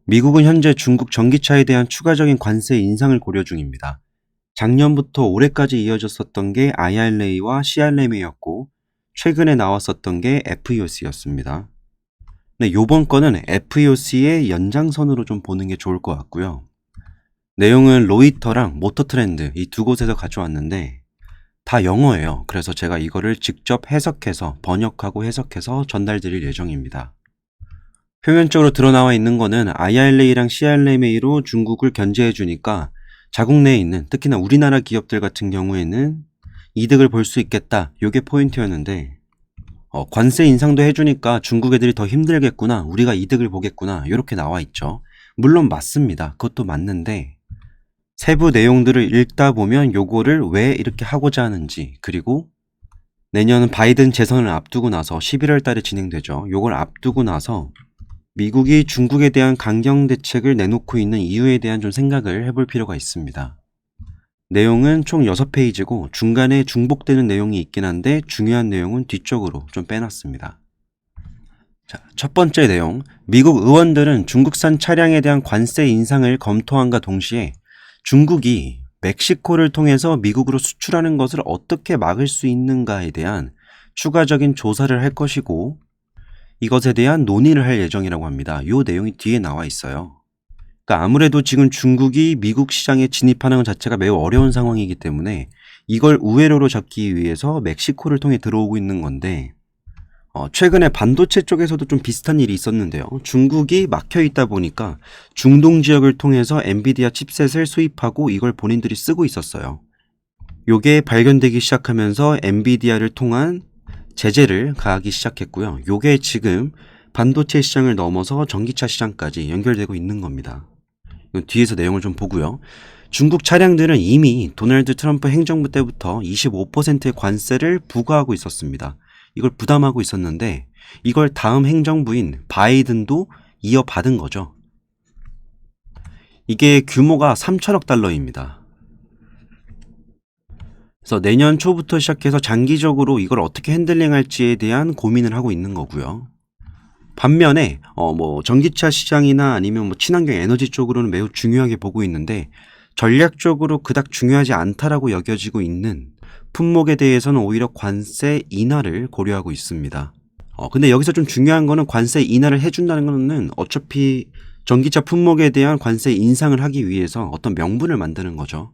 미국은 현재 중국 전기차에 대한 추가적인 관세 인상을 고려 중입니다. 작년부터 올해까지 이어졌었던 게 IRA와 CRMA였고 최근에 나왔었던 게 FEOC였습니다. 네, 요번 건은 FEOC의 연장선으로 좀 보는 게 좋을 것 같고요. 내용은 로이터랑 모터트렌드 이 두 곳에서 가져왔는데 다 영어예요. 그래서 제가 이거를 직접 해석해서 번역하고 해석해서 전달드릴 예정입니다. 표면적으로 드러나와 있는 거는 IRA랑 CRMA로 중국을 견제해 주니까 자국 내에 있는 특히나 우리나라 기업들 같은 경우에는 이득을 볼 수 있겠다. 요게 포인트였는데 관세 인상도 해주니까 중국 애들이 더 힘들겠구나. 우리가 이득을 보겠구나. 이렇게 나와 있죠. 물론 맞습니다. 그것도 맞는데 세부 내용들을 읽다 보면 요거를 왜 이렇게 하고자 하는지 그리고 내년 바이든 재선을 앞두고 나서 11월 달에 진행되죠. 요걸 앞두고 나서 미국이 중국에 대한 강경 대책을 내놓고 있는 이유에 대한 좀 생각을 해볼 필요가 있습니다. 내용은 총 6페이지고 중간에 중복되는 내용이 있긴 한데 중요한 내용은 뒤쪽으로 좀 빼놨습니다. 자, 첫 번째 내용, 미국 의원들은 중국산 차량에 대한 관세 인상을 검토함과 동시에 중국이 멕시코를 통해서 미국으로 수출하는 것을 어떻게 막을 수 있는가에 대한 추가적인 조사를 할 것이고 이것에 대한 논의를 할 예정이라고 합니다. 이 내용이 뒤에 나와 있어요. 그러니까 아무래도 지금 중국이 미국 시장에 진입하는 것 자체가 매우 어려운 상황이기 때문에 이걸 우회로로 잡기 위해서 멕시코를 통해 들어오고 있는 건데 최근에 반도체 쪽에서도 좀 비슷한 일이 있었는데요. 중국이 막혀 있다 보니까 중동 지역을 통해서 엔비디아 칩셋을 수입하고 이걸 본인들이 쓰고 있었어요. 요게 발견되기 시작하면서 엔비디아를 통한 제재를 가하기 시작했고요. 요게 지금 반도체 시장을 넘어서 전기차 시장까지 연결되고 있는 겁니다. 뒤에서 내용을 좀 보고요. 중국 차량들은 이미 도널드 트럼프 행정부 때부터 25%의 관세를 부과하고 있었습니다. 이걸 부담하고 있었는데 이걸 다음 행정부인 바이든도 이어받은 거죠. 이게 규모가 3천억 달러입니다. 그래서 내년 초부터 시작해서 장기적으로 이걸 어떻게 핸들링할지에 대한 고민을 하고 있는 거고요. 반면에 전기차 시장이나 아니면 친환경 에너지 쪽으로는 매우 중요하게 보고 있는데 전략적으로 그닥 중요하지 않다라고 여겨지고 있는 품목에 대해서는 오히려 관세 인하를 고려하고 있습니다. 근데 여기서 좀 중요한 거는 관세 인하를 해준다는 거는 어차피 전기차 품목에 대한 관세 인상을 하기 위해서 어떤 명분을 만드는 거죠.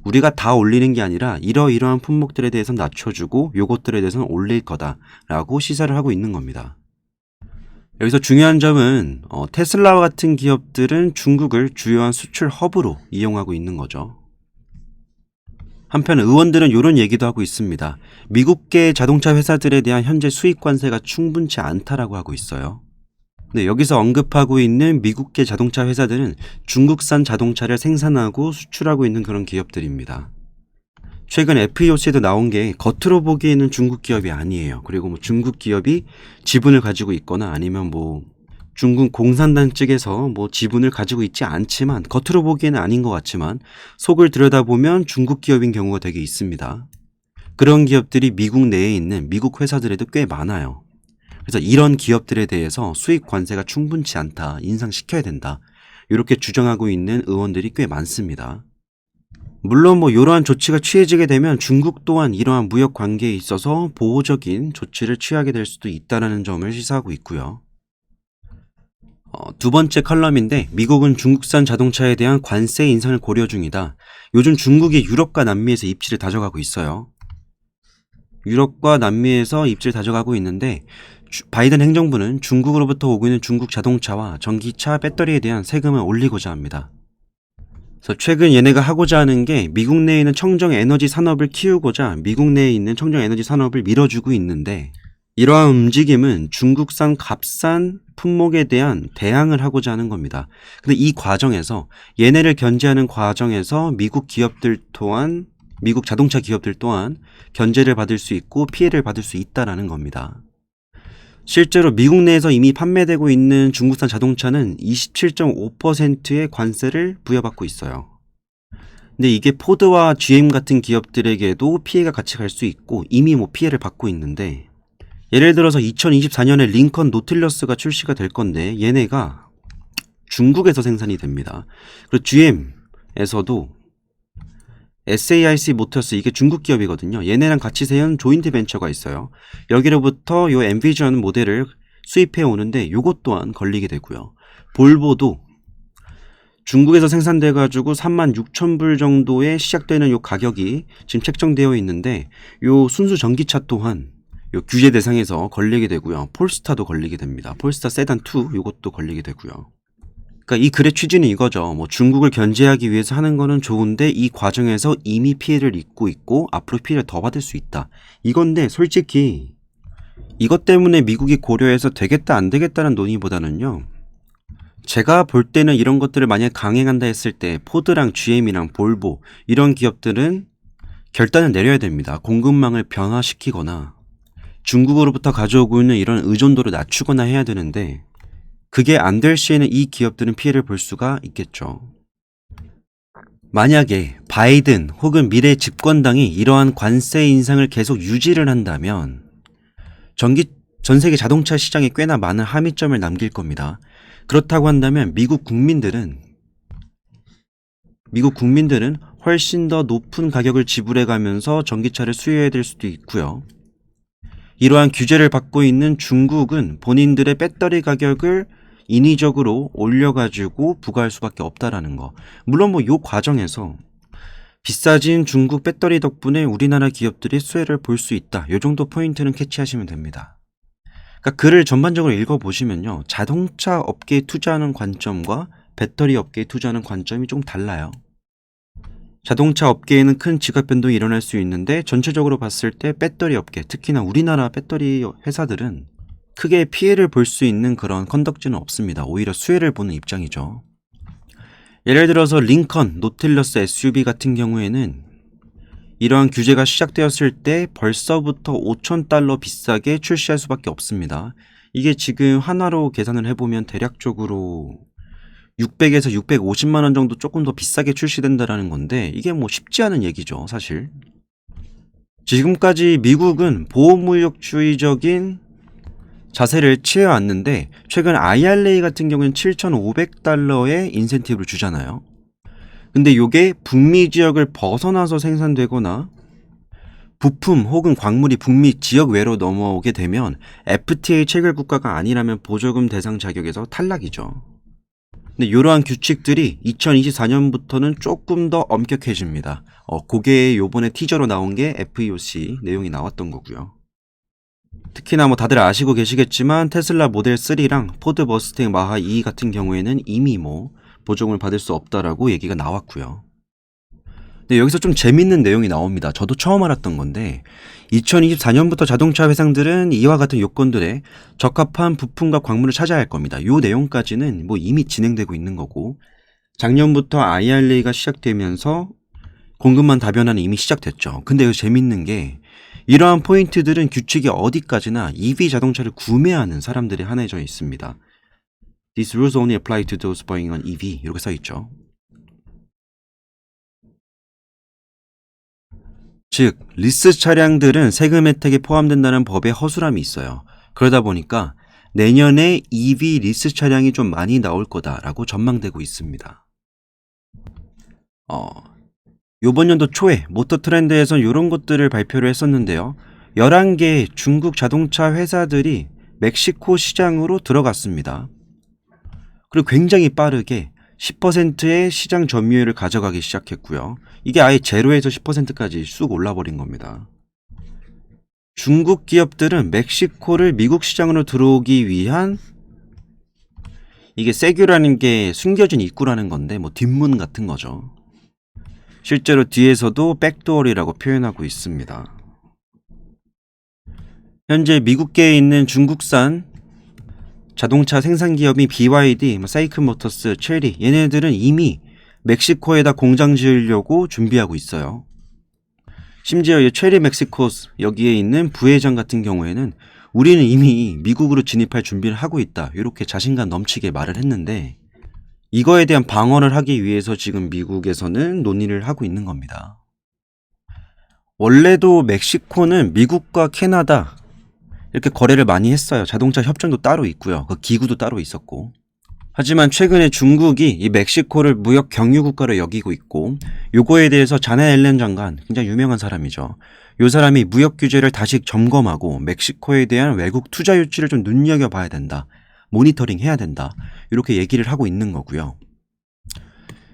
우리가 다 올리는 게 아니라 이러이러한 품목들에 대해서는 낮춰주고 요것들에 대해서는 올릴 거다라고 시사를 하고 있는 겁니다. 여기서 중요한 점은 테슬라와 같은 기업들은 중국을 주요한 수출 허브로 이용하고 있는 거죠. 한편 의원들은 이런 얘기도 하고 있습니다. 미국계 자동차 회사들에 대한 현재 수입 관세가 충분치 않다라고 하고 있어요. 네, 여기서 언급하고 있는 미국계 자동차 회사들은 중국산 자동차를 생산하고 수출하고 있는 그런 기업들입니다. 최근 FEOC에도 나온 게 겉으로 보기에는 중국 기업이 아니에요. 그리고 중국 기업이 지분을 가지고 있거나 아니면 중국 공산당 측에서 지분을 가지고 있지 않지만 겉으로 보기에는 아닌 것 같지만 속을 들여다보면 중국 기업인 경우가 되게 있습니다. 그런 기업들이 미국 내에 있는 미국 회사들에도 꽤 많아요. 그래서 이런 기업들에 대해서 수입 관세가 충분치 않다, 인상시켜야 된다. 이렇게 주장하고 있는 의원들이 꽤 많습니다. 물론 이러한 조치가 취해지게 되면 중국 또한 이러한 무역 관계에 있어서 보호적인 조치를 취하게 될 수도 있다는 점을 시사하고 있고요. 두 번째 컬럼인데 미국은 중국산 자동차에 대한 관세 인상을 고려 중이다. 요즘 중국이 유럽과 남미에서 입지를 다져가고 있어요. 유럽과 남미에서 입지를 다져가고 있는데 바이든 행정부는 중국으로부터 오고 있는 중국 자동차와 전기차 배터리에 대한 세금을 올리고자 합니다. 그래서 최근 얘네가 하고자 하는 게 미국 내에 있는 청정 에너지 산업을 키우고자 미국 내에 있는 청정 에너지 산업을 밀어주고 있는데 이러한 움직임은 중국산 값싼 품목에 대한 대항을 하고자 하는 겁니다. 근데 이 과정에서 얘네를 견제하는 과정에서 미국 자동차 기업들 또한 견제를 받을 수 있고 피해를 받을 수 있다라는 겁니다. 실제로 미국 내에서 이미 판매되고 있는 중국산 자동차는 27.5%의 관세를 부여받고 있어요. 근데 이게 포드와 GM 같은 기업들에게도 피해가 같이 갈 수 있고 이미 피해를 받고 있는데 예를 들어서 2024년에 링컨 노틸러스가 출시가 될 건데 얘네가 중국에서 생산이 됩니다. 그리고 GM에서도 SAIC 모터스, 이게 중국 기업이거든요. 얘네랑 같이 세운 조인트 벤처가 있어요. 여기로부터 요 엔비전 모델을 수입해 오는데 요것 또한 걸리게 되고요. 볼보도 중국에서 생산돼 가지고 36,000불 정도에 시작되는 요 가격이 지금 책정되어 있는데, 요 순수 전기차 또한 요 규제 대상에서 걸리게 되고요. 폴스타도 걸리게 됩니다. 폴스타 세단 2 요것도 걸리게 되고요. 그러니까 이 글의 취지는 이거죠. 뭐 중국을 견제하기 위해서 하는 거는 좋은데 이 과정에서 이미 피해를 입고 있고 앞으로 피해를 더 받을 수 있다. 이건데 솔직히 이것 때문에 미국이 고려해서 되겠다 안 되겠다는 논의보다는요, 제가 볼 때는 이런 것들을 만약에 강행한다 했을 때 포드랑 GM이랑 볼보 이런 기업들은 결단을 내려야 됩니다. 공급망을 변화시키거나 중국으로부터 가져오고 있는 이런 의존도를 낮추거나 해야 되는데, 그게 안 될 시에는 이 기업들은 피해를 볼 수가 있겠죠. 만약에 바이든 혹은 미래 집권당이 이러한 관세 인상을 계속 유지를 한다면 전 세계 자동차 시장에 꽤나 많은 함의점을 남길 겁니다. 그렇다고 한다면 미국 국민들은 훨씬 더 높은 가격을 지불해 가면서 전기차를 수요해야 될 수도 있고요. 이러한 규제를 받고 있는 중국은 본인들의 배터리 가격을 인위적으로 올려가지고 부과할 수밖에 없다라는 거. 물론 뭐 요 과정에서 비싸진 중국 배터리 덕분에 우리나라 기업들이 수혜를 볼 수 있다. 요 정도 포인트는 캐치하시면 됩니다. 그러니까 글을 전반적으로 읽어보시면요, 자동차 업계에 투자하는 관점과 배터리 업계에 투자하는 관점이 좀 달라요. 자동차 업계에는 큰 지각 변동이 일어날 수 있는데 전체적으로 봤을 때 배터리 업계, 특히나 우리나라 배터리 회사들은 크게 피해를 볼 수 있는 그런 컨덕지는 없습니다. 오히려 수혜를 보는 입장이죠. 예를 들어서 링컨, 노틸러스 SUV 같은 경우에는 이러한 규제가 시작되었을 때 벌써부터 $5,000 비싸게 출시할 수밖에 없습니다. 이게 지금 하나로 계산을 해보면 대략적으로 600에서 650만 원 정도 조금 더 비싸게 출시된다라는 건데, 이게 뭐 쉽지 않은 얘기죠, 사실. 지금까지 미국은 보호무역주의적인 자세를 취해왔는데, 최근 IRA 같은 경우는 $7,500의 인센티브를 주잖아요. 근데 요게 북미 지역을 벗어나서 생산되거나 부품 혹은 광물이 북미 지역 외로 넘어오게 되면 FTA 체결 국가가 아니라면 보조금 대상 자격에서 탈락이죠. 근데 이러한 규칙들이 2024년부터는 조금 더 엄격해집니다. 그게 요번에 티저로 나온 게 FEOC 내용이 나왔던 거고요. 특히나 뭐 다들 아시고 계시겠지만 테슬라 모델 3랑 포드 머스탱 마하 2 같은 경우에는 이미 뭐 보조금을 받을 수 없다라고 얘기가 나왔고요. 근데 여기서 좀 재밌는 내용이 나옵니다. 저도 처음 알았던 건데, 2024년부터 자동차 회사들은 이와 같은 요건들에 적합한 부품과 광물을 찾아야 할 겁니다. 요 내용까지는 뭐 이미 진행되고 있는 거고, 작년부터 IRA가 시작되면서 공급망 다변화는 이미 시작됐죠. 근데 여기 재밌는 게, 이러한 포인트들은 규칙이 어디까지나 EV 자동차를 구매하는 사람들에 한해져 있습니다. These rules only apply to those buying an EV 이렇게 써있죠. 즉 리스 차량들은 세금 혜택에 포함된다는 법에 허술함이 있어요. 그러다 보니까 내년에 EV 리스 차량이 좀 많이 나올 거다라고 전망되고 있습니다. 요번 연도 초에 모터 트렌드에선 이런 것들을 발표를 했었는데요. 11개 중국 자동차 회사들이 멕시코 시장으로 들어갔습니다. 그리고 굉장히 빠르게 10%의 시장 점유율을 가져가기 시작했고요. 이게 아예 제로에서 10%까지 쑥 올라버린 겁니다. 중국 기업들은 멕시코를 미국 시장으로 들어오기 위한, 이게 세규라는 게 숨겨진 입구라는 건데 뭐 뒷문 같은 거죠. 실제로 뒤에서도 백도어리라고 표현하고 있습니다. 현재 미국계에 있는 중국산 자동차 생산 기업인 BYD, 사이클 모터스, 체리, 얘네들은 이미 멕시코에다 공장 지으려고 준비하고 있어요. 심지어 이 체리 멕시코스 여기에 있는 부회장 같은 경우에는 우리는 이미 미국으로 진입할 준비를 하고 있다, 이렇게 자신감 넘치게 말을 했는데, 이거에 대한 방어를 하기 위해서 지금 미국에서는 논의를 하고 있는 겁니다. 원래도 멕시코는 미국과 캐나다 이렇게 거래를 많이 했어요. 자동차 협정도 따로 있고요. 그 기구도 따로 있었고. 하지만 최근에 중국이 이 멕시코를 무역 경유 국가로 여기고 있고, 요거에 대해서 자넷 옐렌 장관, 굉장히 유명한 사람이죠. 요 사람이 무역 규제를 다시 점검하고 멕시코에 대한 외국 투자 유치를 좀 눈여겨봐야 된다. 모니터링 해야 된다. 이렇게 얘기를 하고 있는 거고요.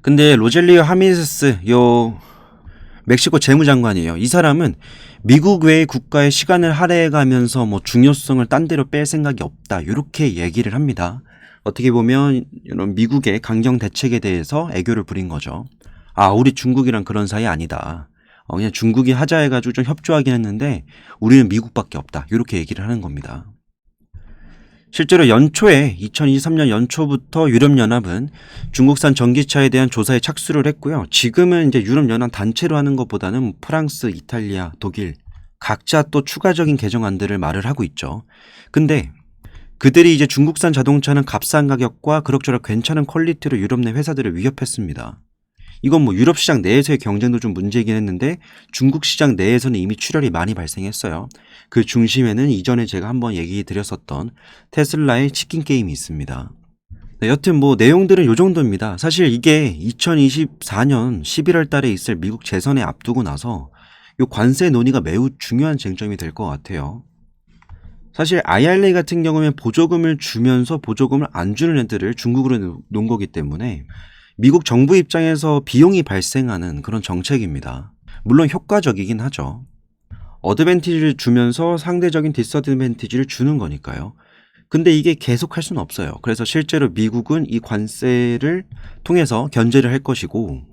근데 로젤리오 하미세스 요 멕시코 재무장관이에요. 이 사람은 미국 외의 국가의 시간을 할애해가면서 뭐 중요성을 딴 데로 뺄 생각이 없다. 이렇게 얘기를 합니다. 어떻게 보면 이런 미국의 강경 대책에 대해서 애교를 부린 거죠. 아, 우리 중국이랑 그런 사이 아니다. 그냥 중국이 하자 해가지고 좀 협조하긴 했는데 우리는 미국밖에 없다. 이렇게 얘기를 하는 겁니다. 실제로 연초에 2023년 연초부터 유럽연합은 중국산 전기차에 대한 조사에 착수를 했고요. 지금은 이제 유럽연합 단체로 하는 것보다는 프랑스, 이탈리아, 독일 각자 또 추가적인 개정안들을 말을 하고 있죠. 근데 그들이 이제 중국산 자동차는 값싼 가격과 그럭저럭 괜찮은 퀄리티로 유럽 내 회사들을 위협했습니다. 이건 뭐 유럽 시장 내에서의 경쟁도 좀 문제이긴 했는데 중국 시장 내에서는 이미 출혈이 많이 발생했어요. 그 중심에는 이전에 제가 한번 얘기 드렸었던 테슬라의 치킨 게임이 있습니다. 네, 여튼 뭐 내용들은 요 정도입니다. 사실 이게 2024년 11월 달에 있을 미국 재선에 앞두고 나서 요 관세 논의가 매우 중요한 쟁점이 될 것 같아요. 사실 IRA 같은 경우는 보조금을 주면서 보조금을 안 주는 애들을 중국으로 놓은 거기 때문에 미국 정부 입장에서 비용이 발생하는 그런 정책입니다. 물론 효과적이긴 하죠. 어드밴티지를 주면서 상대적인 디스어드밴티지를 주는 거니까요. 근데 이게 계속 할 수는 없어요. 그래서 실제로 미국은 이 관세를 통해서 견제를 할 것이고,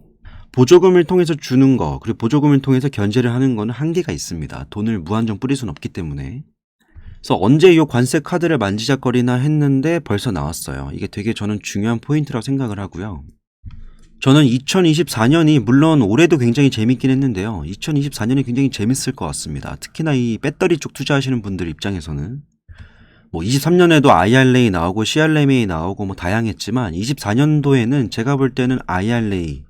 보조금을 통해서 주는 거, 그리고 보조금을 통해서 견제를 하는 거는 한계가 있습니다. 돈을 무한정 뿌릴 수는 없기 때문에. 그래서 언제 이 관세 카드를 만지작거리나 했는데 벌써 나왔어요. 이게 되게 저는 중요한 포인트라고 생각을 하고요. 저는 2024년이 물론 올해도 굉장히 재밌긴 했는데요. 2024년이 굉장히 재밌을 것 같습니다. 특히나 이 배터리 쪽 투자하시는 분들 입장에서는 뭐 23년에도 IRA 나오고 CRMA 나오고 뭐 다양했지만 24년도에는 제가 볼 때는 IRA,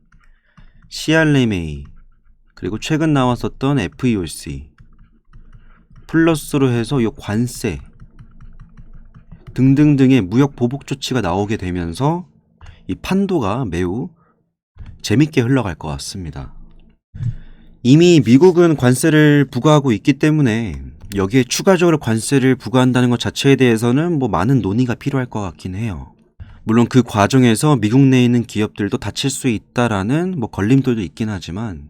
CRMA 그리고 최근 나왔었던 FEOC 플러스로 해서 이 관세 등등등의 무역 보복 조치가 나오게 되면서 이 판도가 매우 재밌게 흘러갈 것 같습니다. 이미 미국은 관세를 부과하고 있기 때문에 여기에 추가적으로 관세를 부과한다는 것 자체에 대해서는 뭐 많은 논의가 필요할 것 같긴 해요. 물론 그 과정에서 미국 내에 있는 기업들도 다칠 수 있다라는 뭐 걸림돌도 있긴 하지만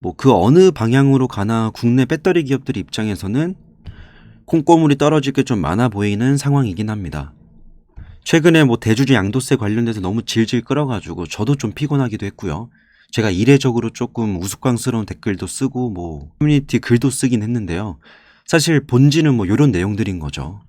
뭐 그 어느 방향으로 가나 국내 배터리 기업들 입장에서는 콩고물이 떨어질 게 좀 많아 보이는 상황이긴 합니다. 최근에 뭐 대주주 양도세 관련돼서 너무 질질 끌어가지고 저도 좀 피곤하기도 했고요. 제가 이례적으로 조금 우스꽝스러운 댓글도 쓰고 뭐 커뮤니티 글도 쓰긴 했는데요. 사실 본질은 뭐 이런 내용들인 거죠.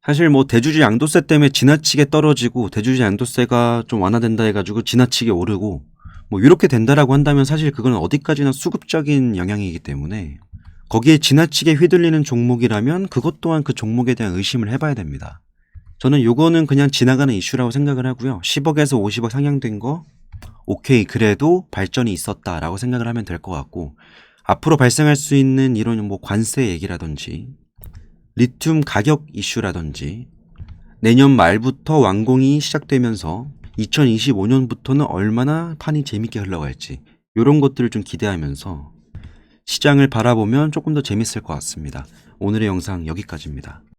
사실 뭐 대주주 양도세 때문에 지나치게 떨어지고 대주주 양도세가 좀 완화된다 해가지고 지나치게 오르고 뭐 이렇게 된다라고 한다면 사실 그건 어디까지나 수급적인 영향이기 때문에 거기에 지나치게 휘둘리는 종목이라면 그것 또한 그 종목에 대한 의심을 해봐야 됩니다. 저는 요거는 그냥 지나가는 이슈라고 생각을 하고요. 10억에서 50억 상향된 거 오케이, 그래도 발전이 있었다라고 생각을 하면 될 것 같고, 앞으로 발생할 수 있는 이런 뭐 관세 얘기라든지 리튬 가격 이슈라든지 내년 말부터 완공이 시작되면서 2025년부터는 얼마나 판이 재밌게 흘러갈지 이런 것들을 좀 기대하면서 시장을 바라보면 조금 더 재밌을 것 같습니다. 오늘의 영상 여기까지입니다.